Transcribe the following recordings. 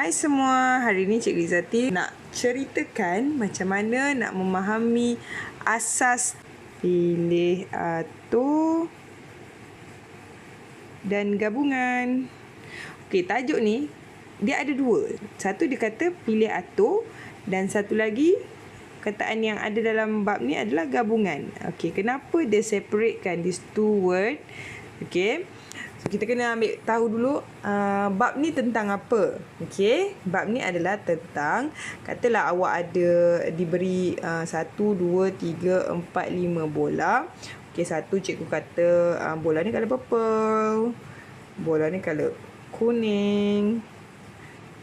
Hai semua, hari ni Cikgu Izzati nak ceritakan macam mana nak memahami asas pilih atur dan gabungan. Okey, tajuk ni dia ada dua. Satu dia kata pilih atur dan satu lagi kataan yang ada dalam bab ni adalah gabungan. Okey, kenapa dia separatekan these two word? Okey. So, kita kena ambil tahu dulu bab ni tentang apa. Okey, bab ni adalah tentang, katalah awak ada diberi 1, 2, 3, 4, 5 bola. Okey, satu cikgu kata bola ni colour purple. Bola ni colour kuning.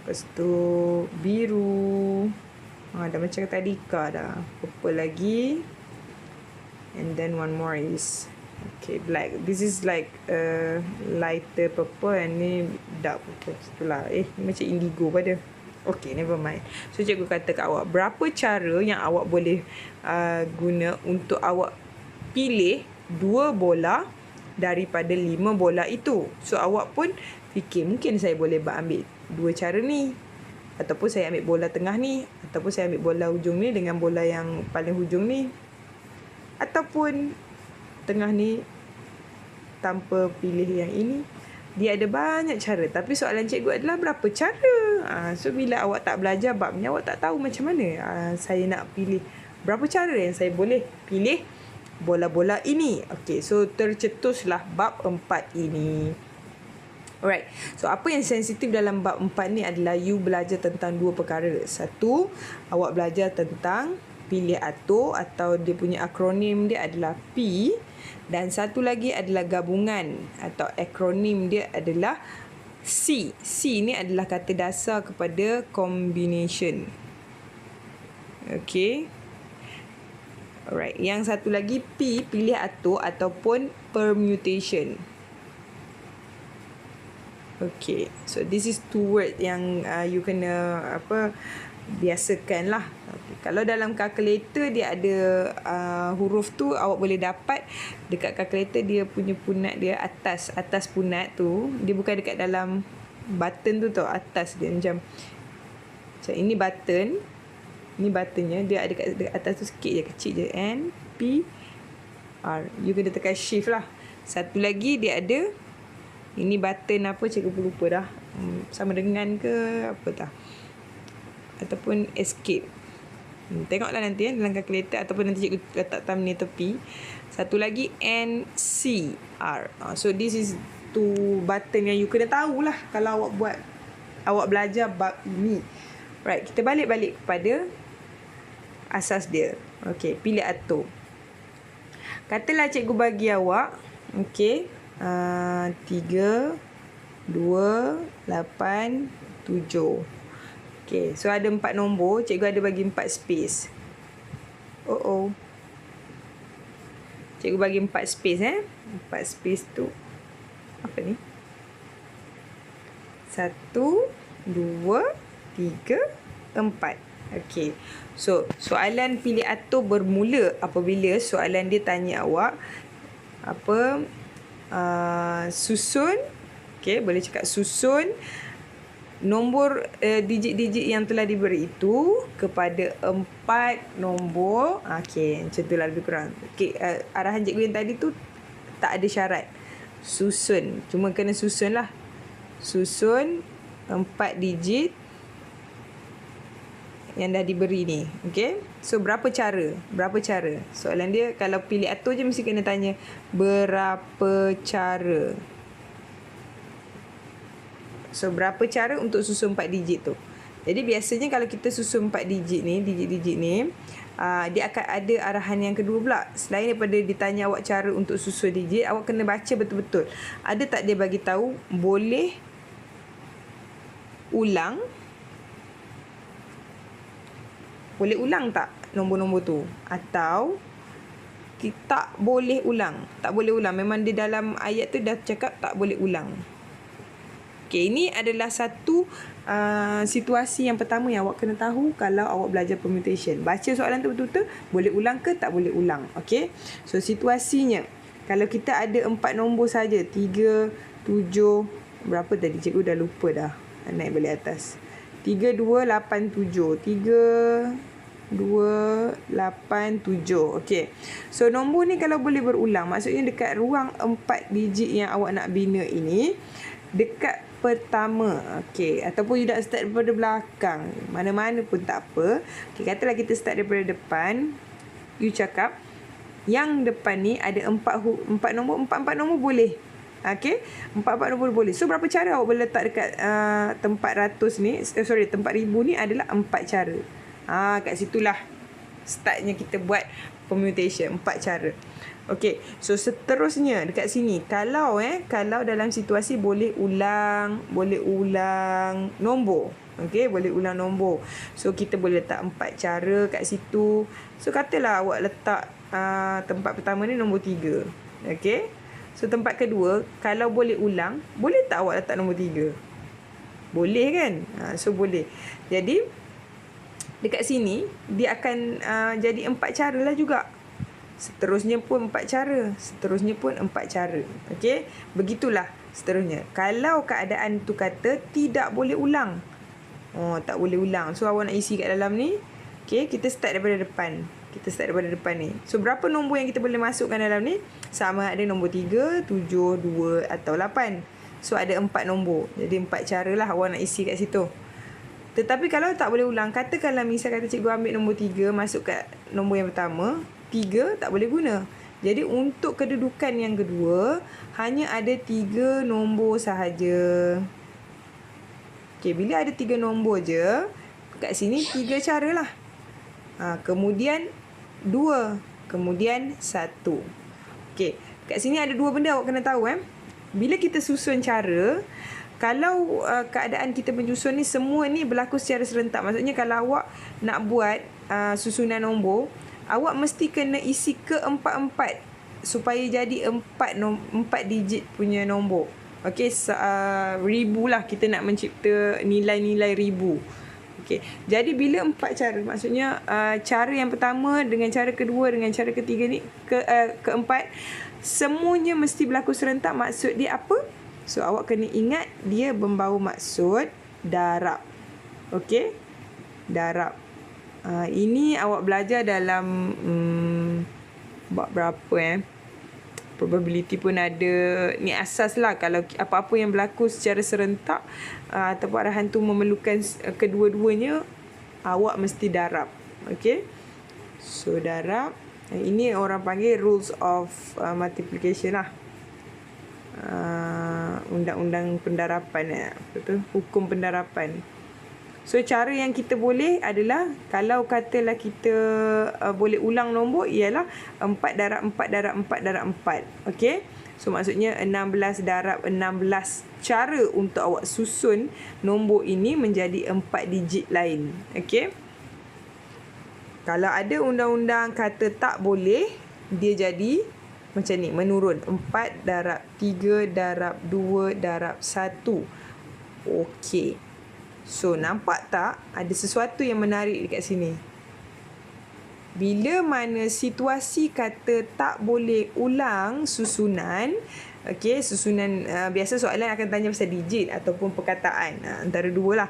Lepas tu biru. Dah macam tadika dah. Purple lagi. And then one more is okay, black. This is like lighter purple and ni dark purple. Itulah. Ni macam indigo pada. Okay, never mind. So, cikgu kata kat awak, berapa cara yang awak boleh guna untuk awak pilih 2 bola daripada 5 bola itu. So, awak pun fikir, mungkin saya boleh ambil 2 cara ni. Ataupun saya ambil bola tengah ni. Ataupun saya ambil bola hujung ni dengan bola yang paling hujung ni. Ataupun tengah ni tanpa pilih yang ini. Dia ada banyak cara. Tapi soalan cikgu adalah berapa cara? So bila awak tak belajar bab ni, awak tak tahu macam mana saya nak pilih. Berapa cara yang saya boleh pilih bola-bola ini? Okay, so tercetuslah bab 4 ini. Alright. So apa yang sensitif dalam bab 4 ni adalah you belajar tentang 2 perkara. Satu, awak belajar tentang pilih atur atau dia punya akronim dia adalah P, dan satu lagi adalah gabungan atau akronim dia adalah C. C ni adalah kata dasar kepada combination. Okay. Alright. Yang satu lagi P, pilih atur ataupun permutation. Okay. So this is 2 word yang you kena biasakan lah. Okay. Kalau dalam kalkulator dia ada huruf tu, awak boleh dapat dekat kalkulator dia punya punat dia atas punat tu, dia bukan dekat dalam button tu tau, atas dia macam ini buttonnya dia ada dekat atas tu sikit je, kecil je, N P R. You kena tekan shift lah. Satu lagi dia ada ini button apa, cikgu lupa dah, sama dengan ke apa dah, ataupun escape. Tengoklah nanti dalam kalkulator ataupun nanti cikgu letak thumbnail tepi. Satu lagi NCR. So this is 2 button yang you kena tahulah kalau awak belajar bab ini. Right, kita balik kepada asas dia. Okay, pilih atur. Katalah cikgu bagi awak, okay, 3, 2, 8, 7. Okay, so ada 4 nombor. Cikgu ada bagi 4 space. Cikgu bagi 4 space 4 space tu apa ni? 1, 2, 3, 4. Okay. So, soalan pilih atur bermula apabila soalan dia tanya awak susun. Okay, boleh cakap susun nombor digit-digit yang telah diberi itu kepada 4 nombor. Okey, macam itulah lebih kurang. Okey, arahan cikgu yang tadi tu tak ada syarat. Susun, cuma kena susun lah. Susun 4 digit yang dah diberi ni. Okey, so berapa cara? Soalan dia kalau pilih atur je mesti kena tanya berapa cara. So, berapa cara untuk susun 4 digit tu? Jadi, biasanya kalau kita susun 4 digit ni, digit-digit ni, dia akan ada arahan yang kedua pula. Selain daripada ditanya awak cara untuk susun digit, awak kena baca betul-betul. Ada tak dia bagi tahu boleh ulang? Boleh ulang tak nombor-nombor tu? Atau tak boleh ulang? Tak boleh ulang. Memang di dalam ayat tu dah cakap tak boleh ulang. Okay, ini adalah satu situasi yang pertama yang awak kena tahu kalau awak belajar permutation. Baca soalan tu betul-betul, boleh ulang ke tak boleh ulang. Okay, so situasinya, kalau kita ada 4 nombor saja, 3, 7, berapa tadi cikgu dah lupa dah. Naik balik atas. 3287. 3287. Okey. So nombor ni kalau boleh berulang, maksudnya dekat ruang 4 digit yang awak nak bina ini, dekat pertama, okey, ataupun you nak start daripada belakang, mana-mana pun tak apa. Okey, katalah kita start daripada depan. You cakap yang depan ni ada 4 nombor, 4 nombor boleh. Okey, 4 nombor boleh. So berapa cara awak boleh letak dekat tempat ratus ni, tempat ribu ni adalah 4 cara. Kat situlah startnya kita buat permutation, 4 cara. Okey, so seterusnya dekat sini, kalau dalam situasi boleh ulang nombor. Okey, boleh ulang nombor. So kita boleh letak 4 cara kat situ. So katalah awak letak tempat pertama ni nombor 3. Okey. So tempat kedua, kalau boleh ulang, boleh tak awak letak nombor 3? Boleh kan? So boleh. Jadi dekat sini dia akan jadi 4 cara lah juga. Seterusnya pun 4 cara. Seterusnya pun 4 cara. Okey? Begitulah seterusnya. Kalau keadaan tu kata tidak boleh ulang. Tak boleh ulang. So awak nak isi kat dalam ni. Okey, kita start daripada depan. Ni. So berapa nombor yang kita boleh masukkan dalam ni? Sama ada nombor 3, 7, 2 atau 8. So ada 4 nombor. Jadi 4 cara lah awak nak isi kat situ. Tetapi kalau tak boleh ulang, katakanlah misal kata cikgu ambil nombor 3 masuk kat nombor yang pertama, 3 tak boleh guna. Jadi untuk kedudukan yang kedua, hanya ada 3 nombor sahaja. Okey, bila ada 3 nombor je, kat sini 3 cara lah. Kemudian 2, kemudian 1. Okey, kat sini ada 2 benda awak kena tahu. Bila kita susun cara, kalau keadaan kita menyusun ni semua ni berlaku secara serentak. Maksudnya kalau awak nak buat susunan nombor, awak mesti kena isi ke-4 supaya jadi 4 digit punya nombor. Okey, ribu lah kita nak mencipta nilai-nilai ribu. Okey, jadi bila 4 cara, maksudnya cara yang pertama dengan cara kedua dengan cara ketiga ni keempat, semuanya mesti berlaku serentak. Maksud dia apa? So awak kena ingat dia membawa maksud darab. Okey? Darab. Ini awak belajar dalam bab berapa probability pun ada. Ni asas lah kalau apa-apa yang berlaku secara serentak ataupun arahan tu memerlukan kedua-duanya, awak mesti darab. Okey? So darab. Ini orang panggil rules of multiplication lah. Undang-undang pendarapan, hukum pendarapan. So cara yang kita boleh adalah, kalau katalah kita boleh ulang nombor, ialah 4 darab 4 darab 4 darab 4. Okey, so maksudnya 16 darab 16 cara untuk awak susun nombor ini menjadi 4 digit lain. Okey, kalau ada undang-undang kata tak boleh, dia jadi macam ni, menurun. 4 darab 3 darab 2 darab 1. Okey. So, nampak tak ada sesuatu yang menarik dekat sini? Bila mana situasi kata tak boleh ulang susunan, okey, susunan biasa soalan akan tanya pasal digit ataupun perkataan. Antara dua lah.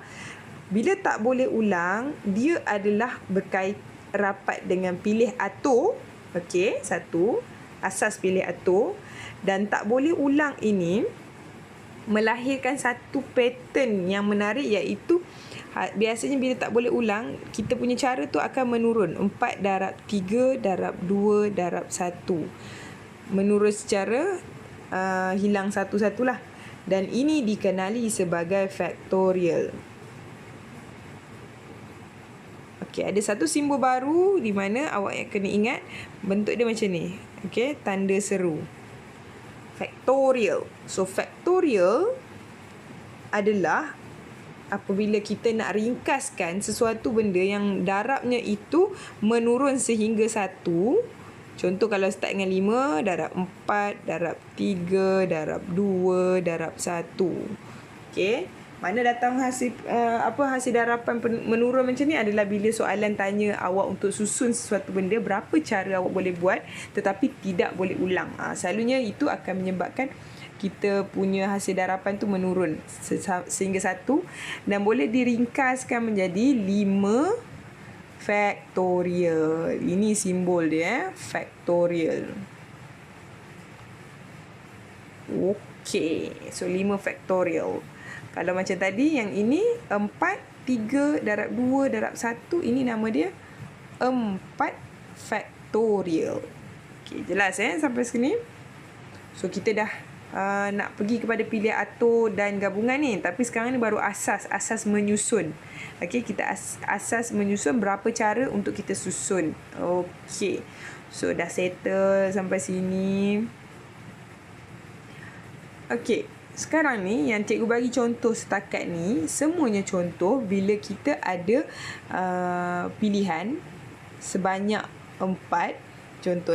Bila tak boleh ulang, dia adalah berkait rapat dengan pilih atur. Okey, satu. Asas pilih atur. Dan tak boleh ulang ini melahirkan satu pattern yang menarik, iaitu biasanya bila tak boleh ulang, kita punya cara tu akan menurun. 4 darab 3 darab 2 darab 1. Menurun secara hilang satu-satulah. Dan ini dikenali sebagai factorial. Okey, ada satu simbol baru di mana awak kena ingat bentuk dia macam ni. Okey, tanda seru. Factorial. So, factorial adalah apabila kita nak ringkaskan sesuatu benda yang darabnya itu menurun sehingga 1. Contoh kalau start dengan 5, darab 4, darab 3, darab 2, darab 1. Okey. Mana datang hasil hasil darapan menurun macam ni adalah bila soalan tanya awak untuk susun sesuatu benda, berapa cara awak boleh buat tetapi tidak boleh ulang. Selalunya itu akan menyebabkan kita punya hasil darapan tu menurun sehingga 1 dan boleh diringkaskan menjadi 5 factorial. Ini simbol dia, factorial. Okey, so 5 factorial. Kalau macam tadi yang ini 4, 3 darab 2 darab 1, ini nama dia 4 factorial. Okey, jelas sampai sini. So kita dah nak pergi kepada pilih atur dan gabungan ni, tapi sekarang ni baru asas menyusun. Okey, kita asas menyusun, berapa cara untuk kita susun. Okey, so dah settle sampai sini. Okey, sekarang ni yang cikgu bagi contoh setakat ni semuanya contoh bila kita ada pilihan sebanyak 4. Contoh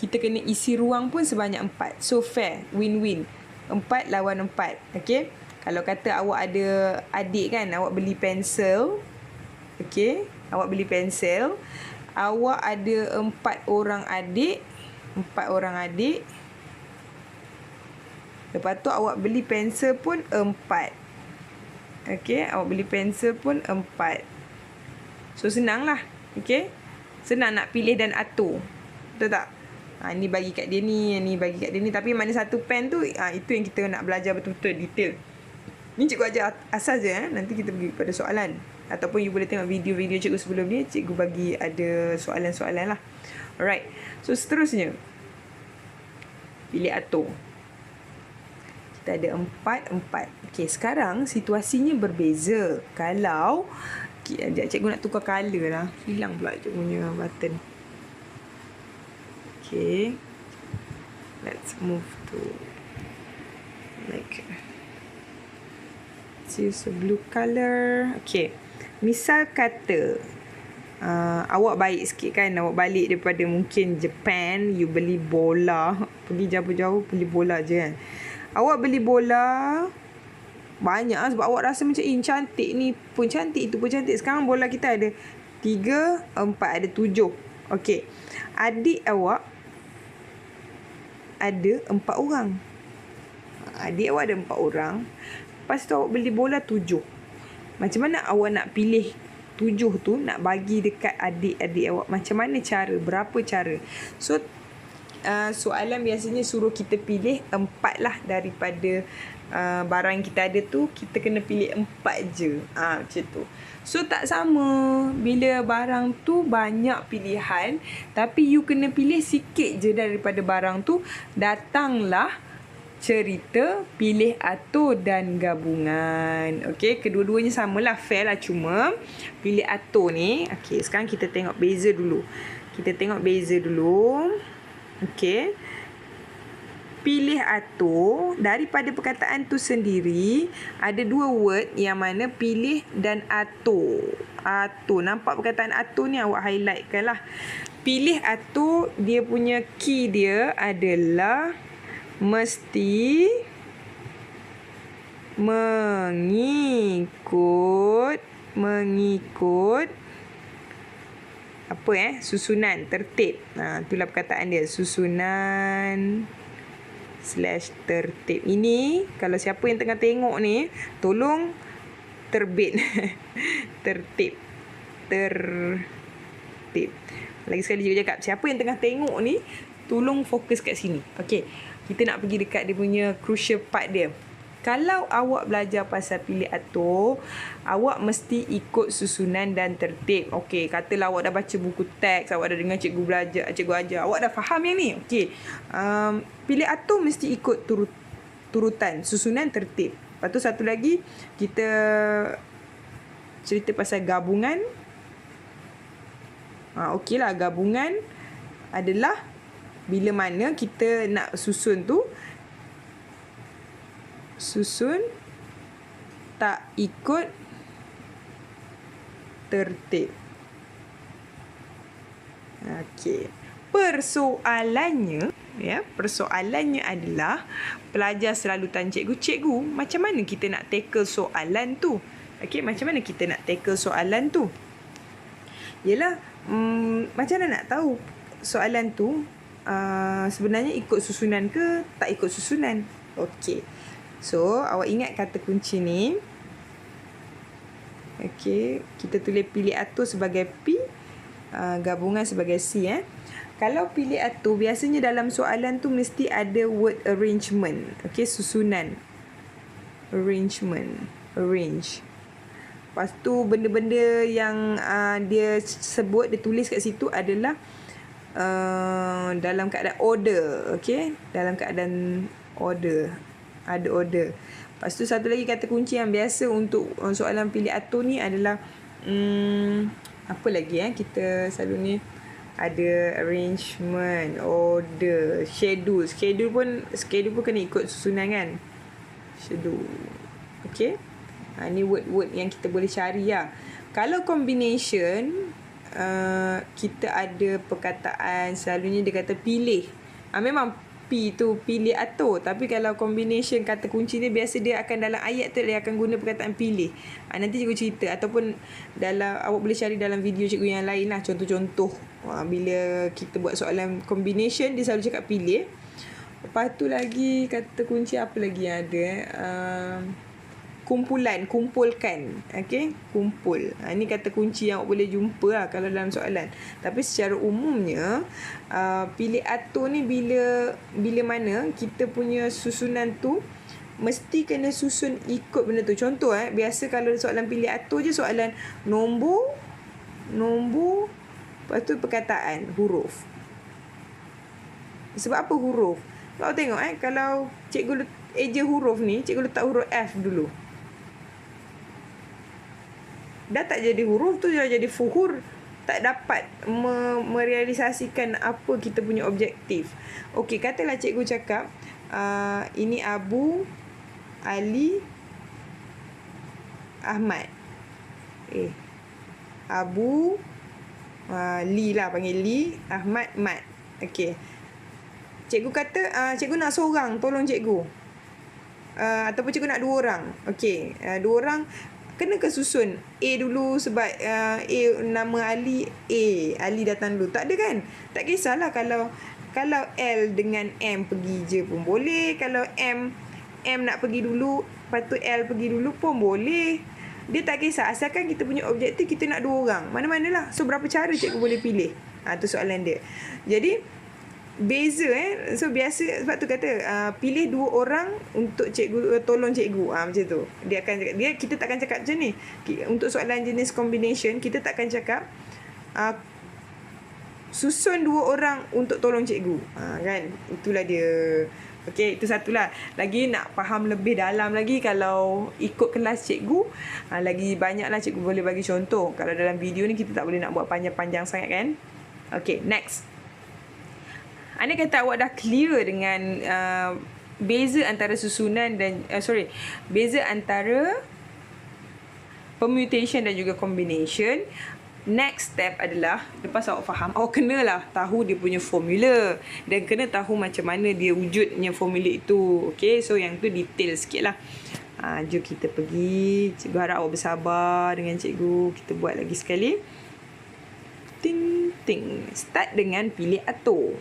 kita kena isi ruang pun sebanyak 4. So fair, win-win. 4 lawan 4. Okey. Kalau kata awak ada adik kan, awak beli pensel. Okey, awak beli pensel. Awak ada 4 orang adik. 4 orang adik. Lepas tu awak beli pensel pun 4. Okey, awak beli pensel pun 4. So senang lah. Okey. Senang nak pilih dan atur. Betul tak? Ni bagi kat dia ni, ni bagi kat dia ni. Tapi mana satu pen tu, itu yang kita nak belajar betul-betul detail. Ni cikgu ajar asas je. Nanti kita pergi pada soalan. Ataupun you boleh tengok video-video cikgu sebelum ni. Cikgu bagi ada soalan-soalan lah. Alright. So seterusnya, pilih atur. Kita ada 4. Okey, sekarang situasinya berbeza. Kalau cikgu nak tukar colour lah. Hilang pula cikgu punya button. Okay, let's move to like, let's use a blue color. Okay, misal kata awak baik sikit kan, awak balik daripada mungkin Japan, you beli bola, pergi jauh-jauh beli bola je kan. Awak beli bola banyak sebab awak rasa macam cantik ni pun cantik, itu pun cantik. Sekarang bola kita ada 3, 4, ada 7. Okey, adik awak ada 4 orang. Adik awak ada 4 orang. Lepas tu awak beli bola 7. Macam mana awak nak pilih 7 tu, nak bagi dekat adik-adik awak? Macam mana cara? Berapa cara? So soalan biasanya suruh kita pilih 4 lah daripada barang yang kita ada tu. Kita kena pilih 4 je. Macam tu. So tak sama bila barang tu banyak pilihan, tapi you kena pilih sikit je daripada barang tu. Datanglah cerita pilih atur dan gabungan. Okey, kedua-duanya samalah, fair lah, cuma pilih atur ni. Okey, sekarang kita tengok beza dulu. Okey. Pilih atur, daripada perkataan tu sendiri ada 2 word yang mana pilih dan atur. Atur, nampak perkataan atur ni, awak highlightkan lah. Pilih atur, dia punya key dia adalah mesti mengikut apa susunan, tertib. Itulah perkataan dia, susunan / tertib. Ini kalau siapa yang tengah tengok ni, tolong terbit. tertib. Lagi sekali juga cakap, siapa yang tengah tengok ni, tolong fokus kat sini. Okey, kita nak pergi dekat dia punya crucial part dia. Kalau awak belajar pasal pilih atur, awak mesti ikut susunan dan tertib. Okey, katalah awak dah baca buku teks, awak dah dengar cikgu ajar, awak dah faham yang ni. Okey, pilih atur mesti ikut turutan, susunan, tertib. Lepas tu satu lagi, kita cerita pasal gabungan. Okey lah, gabungan adalah bila mana kita nak susun tu, susun tak ikut tertib. Okey. Persoalannya adalah pelajar selalu tanya cikgu, macam mana kita nak tackle soalan tu? Okey, macam mana kita nak tackle soalan tu? Yelah, macam mana nak tahu soalan tu sebenarnya ikut susunan ke tak ikut susunan? Okey. So, awak ingat kata kunci ni. Okey, kita tulis pilih atur sebagai P, gabungan sebagai C. Kalau pilih atur, biasanya dalam soalan tu mesti ada word arrangement. Okey, susunan. Arrangement. Arrange. Lepas tu benda-benda yang dia sebut, dia tulis kat situ adalah dalam keadaan order. Okey, dalam keadaan order. Ada order. Lepas tu satu lagi kata kunci yang biasa untuk soalan pilih atur ni adalah apa lagi kita selalu ni ada arrangement, order, schedule. Schedule pun kena ikut susunan kan. Schedule. Okey. Ni word-word yang kita boleh cari lah. Kalau combination, kita ada perkataan selalunya dia kata pilih. Memang P tu pilih atur. Tapi kalau combination kata kunci ni, biasa dia akan dalam ayat tu dia akan guna perkataan pilih. Nanti cikgu cerita. Ataupun awak boleh cari dalam video cikgu yang lain lah. Contoh-contoh. Bila kita buat soalan combination, dia selalu cakap pilih. Lepas tu lagi kata kunci apa lagi yang ada kumpulan, kumpulkan. Okey, kumpul. Ini kata kunci yang awak boleh jumpa lah kalau dalam soalan. Tapi secara umumnya pilih atur ni bila mana kita punya susunan tu mesti kena susun ikut benda tu. Contoh biasa kalau soalan pilih atur je, soalan nombor, lepas tu perkataan, huruf. Sebab apa huruf? Awak tengok kalau cikgu eja huruf ni, cikgu letak huruf F dulu. Dah tak jadi huruf tu, dah jadi fuhur. Tak dapat merealisasikan apa kita punya objektif. Okey, katalah cikgu cakap ini Abu, Ali, Ahmad. Abu, Li lah, panggil Li, Ahmad, Mat. Okey. Cikgu kata cikgu nak seorang, tolong cikgu. Ataupun cikgu nak 2 orang. Okey, 2 orang kena kesusun A dulu sebab A nama Ali, Ali datang dulu. Tak ada kan? Tak kisahlah kalau L dengan M pergi je pun boleh. Kalau M nak pergi dulu, lepas tu L pergi dulu pun boleh. Dia tak kisah. Asalkan kita punya objektif kita nak 2 orang. Mana-manalah. So, berapa cara cikgu boleh pilih? Tu soalan dia. Jadi, beza so biasa sebab tu kata pilih 2 orang untuk cikgu, tolong cikgu, macam tu dia akan cakap. Kita takkan cakap macam ni untuk soalan jenis combination. Kita takkan cakap susun 2 orang untuk tolong cikgu, kan. Itulah dia. Okey, itu satulah. Lagi nak faham lebih dalam lagi, kalau ikut kelas cikgu, lagi banyaklah cikgu boleh bagi contoh. Kalau dalam video ni kita tak boleh nak buat panjang-panjang sangat kan. Okey, next. Andai kata awak dah clear dengan beza antara susunan dan beza antara permutation dan juga combination, next step adalah lepas awak faham, awak kenalah tahu dia punya formula dan kena tahu macam mana dia wujudnya formula itu. Okey, so yang tu detail sikit lah. Jom kita pergi. Cikgu harap awak bersabar dengan cikgu. Kita buat lagi sekali. Ting. Start dengan pilih atur.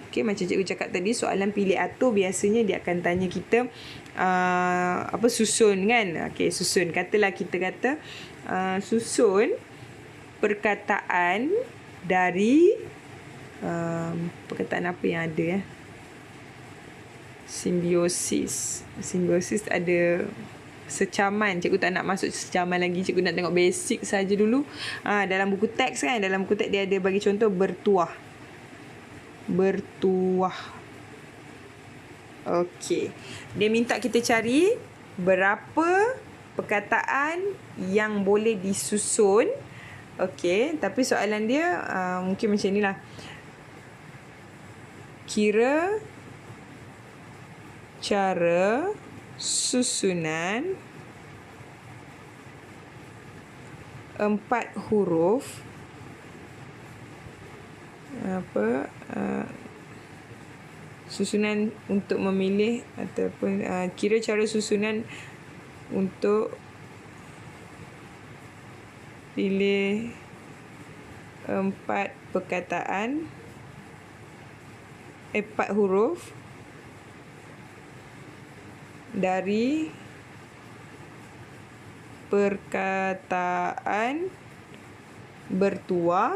Okey, macam cikgu cakap tadi, soalan pilih atur biasanya dia akan tanya kita susun kan. Okey, susun. Katalah kita kata susun perkataan dari perkataan apa yang ada simbiosis ada secaman. Cikgu tak nak masuk secaman lagi. Cikgu nak tengok basic saja dulu. Dalam buku teks kan, dalam buku teks dia ada bagi contoh bertuah. Okey. Dia minta kita cari berapa perkataan yang boleh disusun. Okey, tapi soalan dia mungkin macam inilah. Kira cara susunan 4 huruf susunan untuk memilih ataupun kira cara susunan untuk pilih 4 perkataan 4 huruf dari perkataan bertuah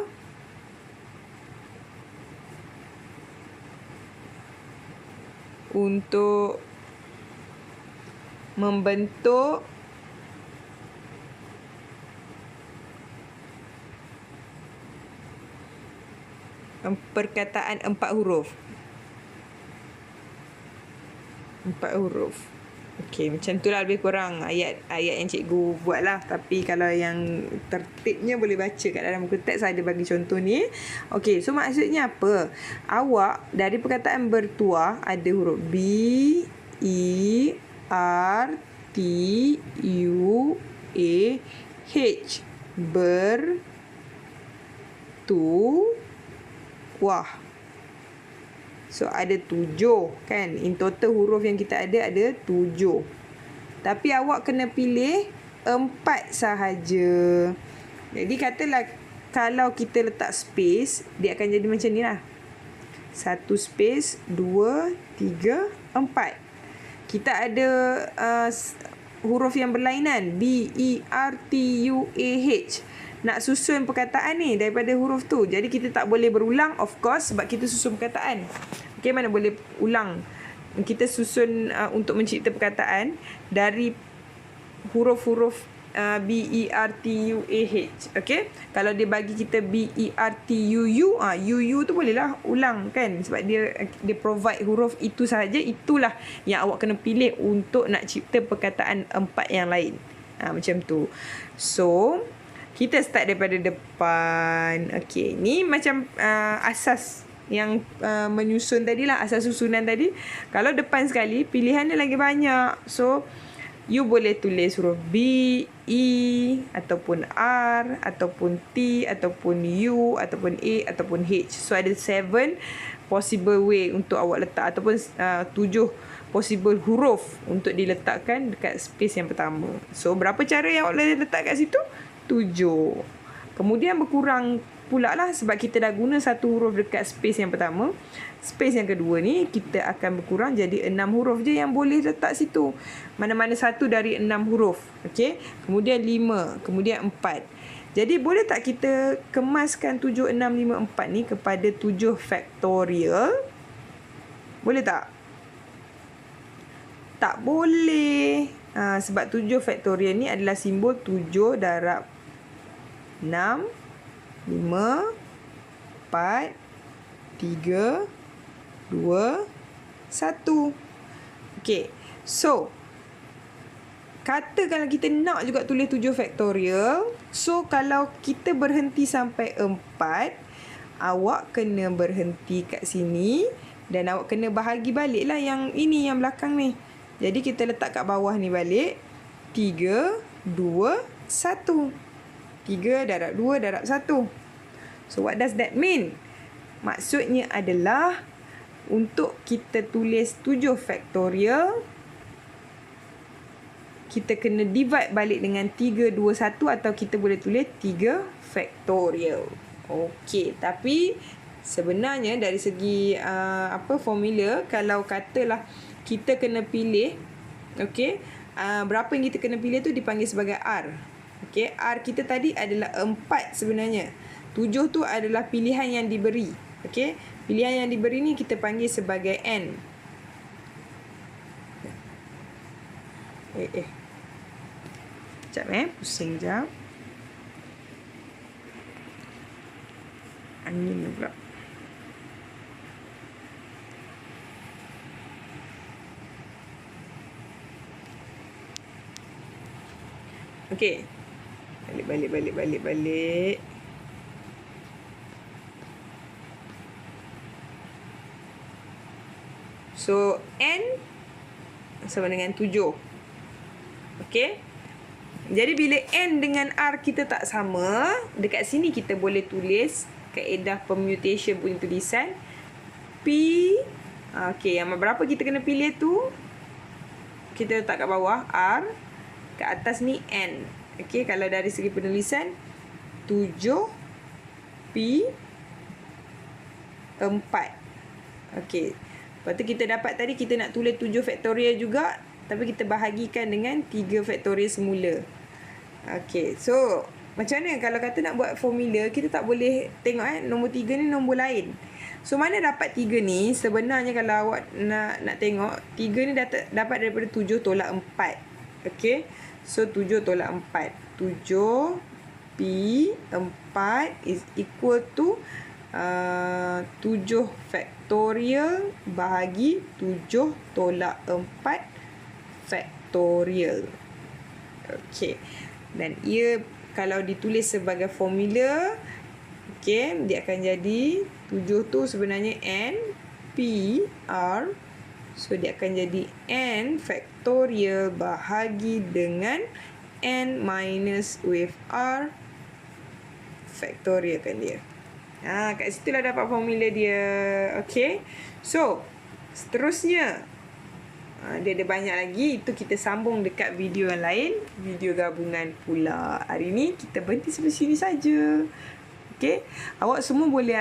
untuk membentuk perkataan 4 huruf. 4 huruf. Okey, macam tu lah lebih kurang ayat yang cikgu buat lah. Tapi kalau yang tertibnya boleh baca kat dalam buku teks, ada bagi contoh ni. Okey, so maksudnya apa? Awak dari perkataan bertuah ada huruf B, E, R, T, U, A, H. Bertuah. So ada 7 kan. In total huruf yang kita ada 7. Tapi awak kena pilih 4 sahaja. Jadi katalah kalau kita letak space, dia akan jadi macam ni lah. 1 space, 2, 3, 4. Kita ada huruf yang berlainan. B, E, R, T, U, A, H. Nak susun perkataan ni daripada huruf tu. Jadi kita tak boleh berulang, of course, sebab kita susun perkataan. Okay, mana boleh ulang. Kita susun untuk mencipta perkataan dari huruf-huruf B, E, R, T, U, A, H. Okay. Kalau dia bagi kita B, E, R, T, U, U. U tu bolehlah ulang kan. Sebab dia provide huruf itu sahaja. Itulah yang awak kena pilih untuk nak cipta perkataan 4 yang lain. Macam tu. So, kita start daripada depan. Okey, ni macam asas yang menyusun tadi lah, asas susunan tadi. Kalau depan sekali, pilihan dia lagi banyak. So, you boleh tulis huruf B, E, ataupun R, ataupun T, ataupun U, ataupun A, ataupun H. So, ada 7 possible way untuk awak letak, ataupun 7 possible huruf untuk diletakkan dekat space yang pertama. So, berapa cara yang awak boleh letak kat situ? 7. Kemudian berkurang pula lah sebab kita dah guna 1 huruf dekat space yang pertama. Space yang kedua ni kita akan berkurang jadi 6 huruf je yang boleh letak situ. Mana-mana satu dari 6 huruf. Okey. Kemudian 5, kemudian 4. Jadi boleh tak kita kemaskan 7, 6, 5, 4 ni kepada 7 factorial? Boleh tak? Tak boleh. Sebab 7 factorial ni adalah simbol 7 darab 6, 5, 4, 3, 2, 1. Okey. So, katakanlah kita nak juga tulis 7 factorial. So, kalau kita berhenti sampai 4, awak kena berhenti kat sini. Dan awak kena bahagi balik lah yang ini, yang belakang ni. Jadi, kita letak kat bawah ni balik. 3, 2, 1. 3 darab 2 darab 1. So, what does that mean? Maksudnya adalah untuk kita tulis 7 factorial, kita kena divide balik dengan 3, 2, 1 atau kita boleh tulis 3 factorial. Okey, tapi sebenarnya dari segi formula, kalau katalah kita kena pilih, okey, berapa yang kita kena pilih tu dipanggil sebagai R. Okey, R kita tadi adalah 4 sebenarnya. 7 tu adalah pilihan yang diberi. Okey, pilihan yang diberi ni kita panggil sebagai N. Sekejap pusing sekejap. Angin pula. Okey. Balik. So, N sama dengan 7. Okey. Jadi, bila N dengan R kita tak sama, dekat sini kita boleh tulis kaedah permutation punya tulisan. P. Okey, yang berapa kita kena pilih tu, kita letak kat bawah R. Kat atas ni N. Okey, kalau dari segi penulisan 7 P 4. Okey. Lepas tu kita dapat tadi kita nak tulis 7 faktorial juga. Tapi kita bahagikan dengan 3 faktorial semula. Okey. So, macam mana kalau kata nak buat formula, kita tak boleh tengok nombor 3 ni nombor lain. So, mana dapat 3 ni? Sebenarnya kalau awak nak tengok, 3 ni dapat daripada 7 tolak 4. Okey. So, 7 tolak 4. 7 P 4 is equal to 7 faktorial bahagi 7 tolak 4 faktorial. Okey. Dan ia kalau ditulis sebagai formula, okey, dia akan jadi 7 tu sebenarnya N P R. So dia akan jadi N faktorial bahagi dengan N minus with R faktorial kan dia. Kat situ lah dapat formula dia. Okey. So, seterusnya dia ada banyak lagi. Itu kita sambung dekat video yang lain. Video gabungan pula. Hari ni kita berhenti sampai sini saja. Okey. Awak semua boleh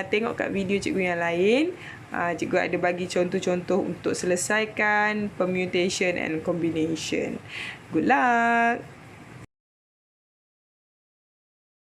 tengok kat video cikgu yang lain. Cikgu ada bagi contoh-contoh untuk selesaikan permutation and combination. Good luck.